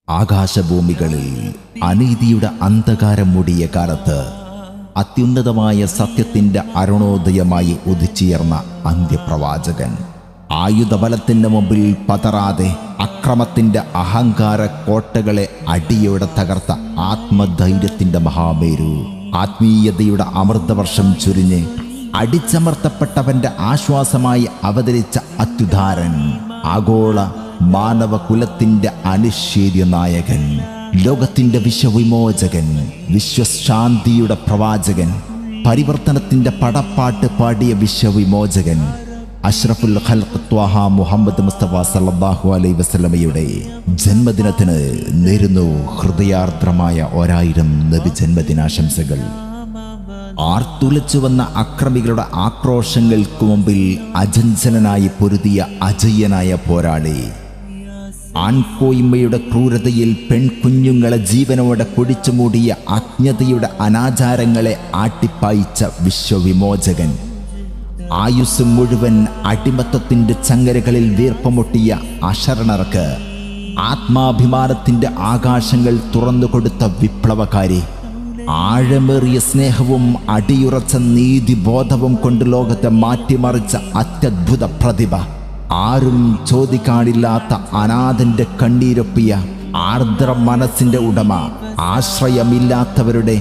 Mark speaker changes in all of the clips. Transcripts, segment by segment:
Speaker 1: ആകാശഭൂമികളിൽ അനീതിയുടെ അന്ധകാരം മൂടിയ കാലത്ത് അത്യുന്നതമായ സത്യത്തിൻ്റെ അരുണോദയമായി ഉദിച്ചുയർന്ന അന്ത്യപ്രവാചകൻ, ആയുധബലത്തിൻ്റെ മുമ്പിൽ പതറാതെ അക്രമത്തിൻ്റെ അഹങ്കാര കോട്ടകളെ അടിയോടെ തകർത്ത ആത്മധൈര്യത്തിൻ്റെ മഹാമേരു, ആത്മീയതയുടെ അമൃതവർഷം ചുരിഞ്ഞ് അടിച്ചമർത്തപ്പെട്ടവൻ്റെ ആശ്വാസമായി അവതരിച്ച അത്യുദാരൻ, ആഗോള മാനവകുലത്തിൻ്റെ അനിശ്ചിത നായകൻ, ലോകത്തിൻ്റെ വിശ്വവിമോചകൻ, വിശ്വശാന്തിയുടെ പ്രവാചകൻ, പരിവർത്തനത്തിൻ്റെ പടപ്പാട്ട് പാടിയ വിശ്വവിമോചകൻ, അഷ്റഫുൽ ഖൽഖ് ത്വാഹ മുഹമ്മദ് മുസ്തഫ സല്ലല്ലാഹു അലൈഹി വസല്ലമയുടെ ജന്മദിനത്തിന് നേരുന്നു ഹൃദയാർദ്രമായ 1000 നബി ജന്മദിനാശംസകൾ. ആർത്തുലച്ചു വന്ന അക്രമികളുടെ ആക്രോശങ്ങൾക്ക് മുമ്പിൽ അചഞ്ചലനായി പൊരുതിയ അജയ്യനായ പോരാളി, ആൺകോയ്മയുടെ ക്രൂരതയിൽ പെൺകുഞ്ഞുങ്ങളെ ജീവനോടെ കുടിച്ചുമൂടിയ അജ്ഞതയുടെ അനാചാരങ്ങളെ ആട്ടിപ്പായിച്ച വിശ്വവിമോചകൻ, ആയുസ് മുഴുവൻ അടിമത്തത്തിൻ്റെ ചങ്ങരകളിൽ വീർപ്പമുട്ടിയ അശരണർക്ക് ആത്മാഭിമാനത്തിൻ്റെ ആകാശങ്ങൾ തുറന്നുകൊടുത്ത വിപ്ലവകാരി, ആഴമേറിയ സ്നേഹവും അടിയുറച്ച നീതിബോധവും കൊണ്ട് ലോകത്തെ മാറ്റിമറിച്ച അത്യദ്ഭുത പ്രതിഭ, ആരും ചോദിക്കാനില്ലാത്ത അനാഥന്റെ കണ്ണീരൊപ്പിയ ആർദ്ര മനസ്സിന്റെ ഉടമ, ആശ്രയമില്ലാത്തവരുടെ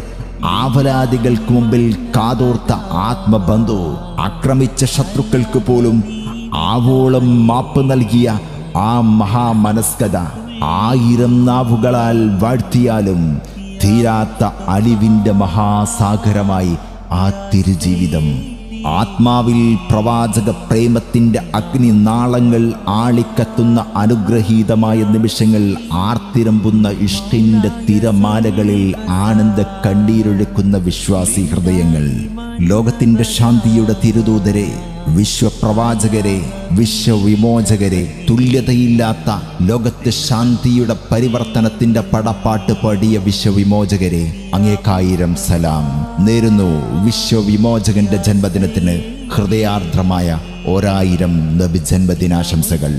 Speaker 1: ആവലാദികൾക്ക് മുമ്പിൽ കാതോർത്ത ആത്മബന്ധു, ആക്രമിച്ച ശത്രുക്കൾക്ക് പോലും ആവോളം മാപ്പ് നൽകിയ ആ മഹാമനസ്കത, 1000 നാവുകളാൽ വാഴ്ത്തിയാലും തീരാത്ത അലിവിൻ്റെ മഹാസാഗരമായി ആ തിരുജീവിതം. ആത്മാവിൽ പ്രവാചക പ്രേമത്തിൻ്റെ അഗ്നിനാളങ്ങൾ ആളിക്കത്തുന്ന അനുഗ്രഹീതമായ നിമിഷങ്ങൾ, ആർത്തിരമ്പുന്ന ഇഷ്ടിൻ്റെ തിരമാലകളിൽ ആനന്ദ കണ്ണീരൊഴുക്കുന്ന വിശ്വാസി ഹൃദയങ്ങൾ. ലോകത്തിൻ്റെ ശാന്തിയുടെ തിരുദൂതരെ, വിശ്വപ്രവാചകരെ, വിശ്വവിമോചകരെ, തുല്യതയില്ലാത്ത ലോകത്തെ ശാന്തിയുടെ പരിവർത്തനത്തിൻ്റെ പടപ്പാട്ട് പാടിയ വിശ്വവിമോചകരെ, അങ്ങേക്കായിരം സലാം നേരുന്നു. വിശ്വവിമോചകന്റെ ജന്മദിനത്തിന് ഹൃദയാർദ്രമായ 1000 നബി ജന്മദിനാശംസകൾ.